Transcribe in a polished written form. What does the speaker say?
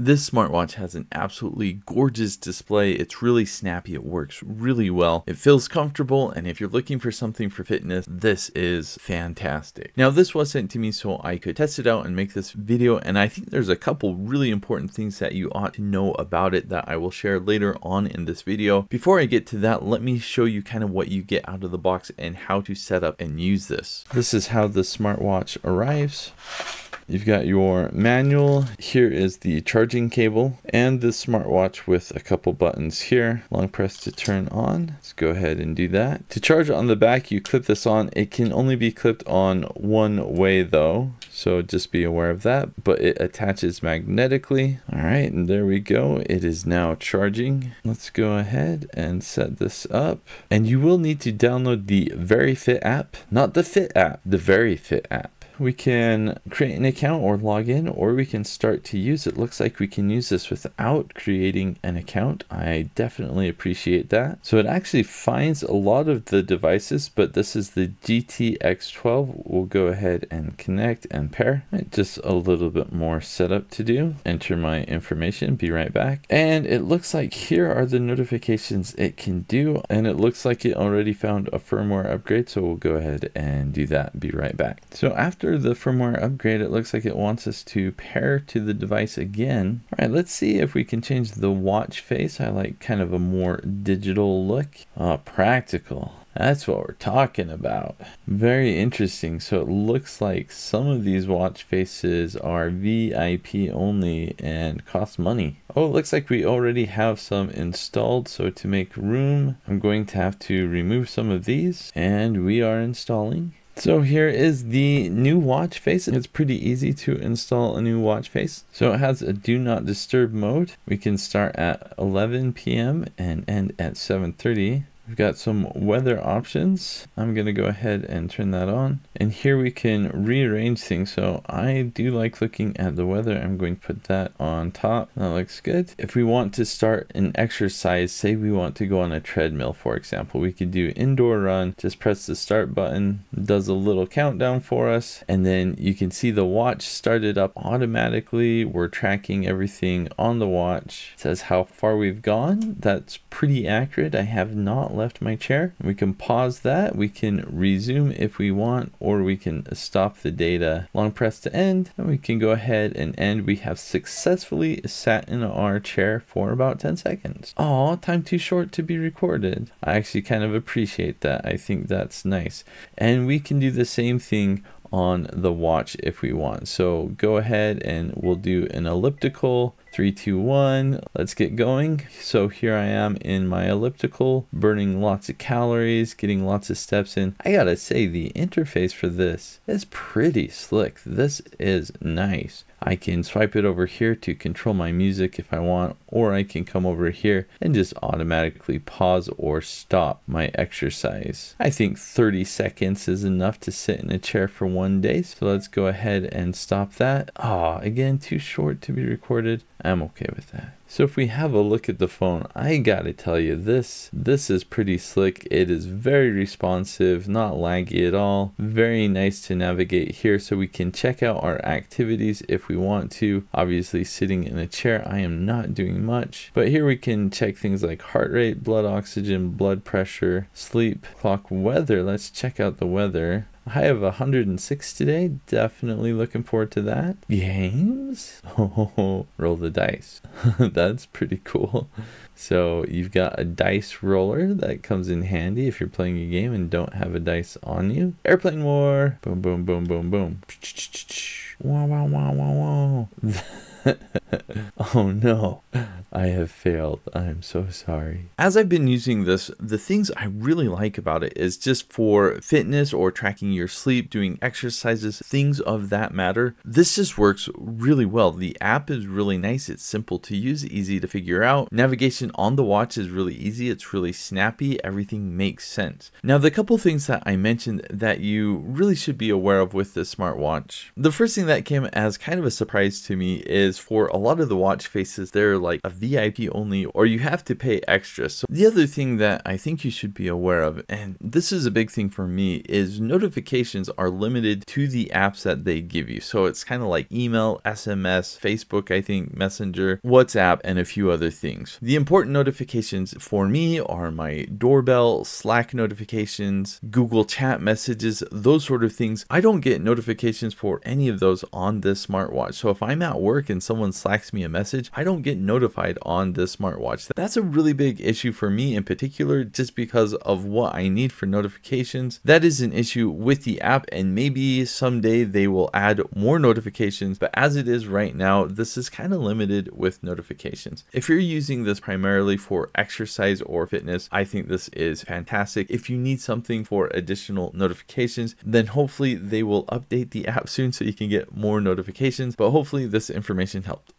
This smartwatch has an absolutely gorgeous display. It's really snappy. It works really well. It feels comfortable. And if you're looking for something for fitness, this is fantastic. Now, this was sent to me so I could test it out and make this video. And I think there's a couple really important things that you ought to know about it that I will share later on in this video. Before I get to that, let me show you kind of what you get out of the box and how to set up and use this. This is how the smartwatch arrives. You've got your manual. Here is the charging cable and the smartwatch with a couple buttons here. Long press to turn on. Let's go ahead and do that. To charge on the back, you clip this on. It can only be clipped on one way though, so just be aware of that, but it attaches magnetically. All right, and there we go. It is now charging. Let's go ahead and set this up. And you will need to download the VeryFit app, not the Fit app, the VeryFit app. We can create an account or log in, or we can start to use it. Looks like we can use this without creating an account. I definitely appreciate that. So it actually finds a lot of the devices, but this is the GTX12. We'll go ahead and connect and pair. Just a little bit more setup to do. Enter my information, be right back. And it looks like here are the notifications it can do. And it looks like it already found a firmware upgrade. So we'll go ahead and do that, be right back. So after the firmware upgrade, it looks like it wants us to pair to the device again. All right, let's see if we can change the watch face. I like kind of a more digital look. Practical. That's what we're talking about. Very interesting. So it looks like some of these watch faces are VIP only and cost money. Oh, it looks like we already have some installed. So to make room, I'm going to have to remove some of these, and we are installing. So here is the new watch face. It's pretty easy to install a new watch face. So it has a do not disturb mode. We can start at 11 p.m. and end at 7:30. We've got some weather options. I'm going to go ahead and turn that on. And here we can rearrange things. So I do like looking at the weather. I'm going to put that on top. That looks good. If we want to start an exercise, say we want to go on a treadmill, for example, we could do indoor run. Just press the start button. It does a little countdown for us. And then you can see the watch started up automatically. We're tracking everything on the watch. It says how far we've gone. That's pretty accurate. I have not left my chair. We can pause that. We can resume if we want, or we can stop the data. Long press to end, and we can go ahead and end. We have successfully sat in our chair for about 10 seconds. Oh, time too short to be recorded. I actually kind of appreciate that. I think that's nice. And we can do the same thing on the watch if we want. So go ahead and we'll do an elliptical. 3, 2, 1, let's get going. So here I am in my elliptical, burning lots of calories, getting lots of steps in. I gotta say, the interface for this is pretty slick. This is nice. I can swipe it over here to control my music if I want, or I can come over here and just automatically pause or stop my exercise. I think 30 seconds is enough to sit in a chair for one day. So let's go ahead and stop that. Again, too short to be recorded. I'm okay with that. So if we have a look at the phone, I gotta tell you, this is pretty slick. It is very responsive, not laggy at all. Very nice to navigate here, so we can check out our activities if we want to. Obviously sitting in a chair, I am not doing much, but here we can check things like heart rate, blood oxygen, blood pressure, sleep, clock, weather. Let's check out the weather. I have 106 today. Definitely looking forward to that. Games? Oh, roll the dice. That's pretty cool. So you've got a dice roller that comes in handy if you're playing a game and don't have a dice on you. Airplane war. Boom, boom, boom, boom, boom. Wow, wow, wow, wow, wow. Oh no, I have failed. I'm so sorry. As I've been using this, the things I really like about it is just for fitness or tracking your sleep, doing exercises, things of that matter. This just works really well. The app is really nice. It's simple to use, easy to figure out. Navigation on the watch is really easy. It's really snappy. Everything makes sense. Now, the couple things that I mentioned that you really should be aware of with this smartwatch. The first thing that came as kind of a surprise to me is for a lot of the watch faces, they're like a VIP VIP only, or you have to pay extra. So the other thing that I think you should be aware of, and this is a big thing for me, is notifications are limited to the apps that they give you. So it's kind of like email, SMS, Facebook, I think, Messenger, WhatsApp, and a few other things. The important notifications for me are my doorbell, Slack notifications, Google chat messages, those sort of things. I don't get notifications for any of those on this smartwatch. So if I'm at work and someone slacks me a message, I don't get notified on this smartwatch. That's a really big issue for me in particular, just because of what I need for notifications. That is an issue with the app, and maybe someday they will add more notifications, but as it is right now, this is kind of limited with notifications. If you're using this primarily for exercise or fitness, I think this is fantastic. If you need something for additional notifications, then hopefully they will update the app soon so you can get more notifications, but hopefully this information helped.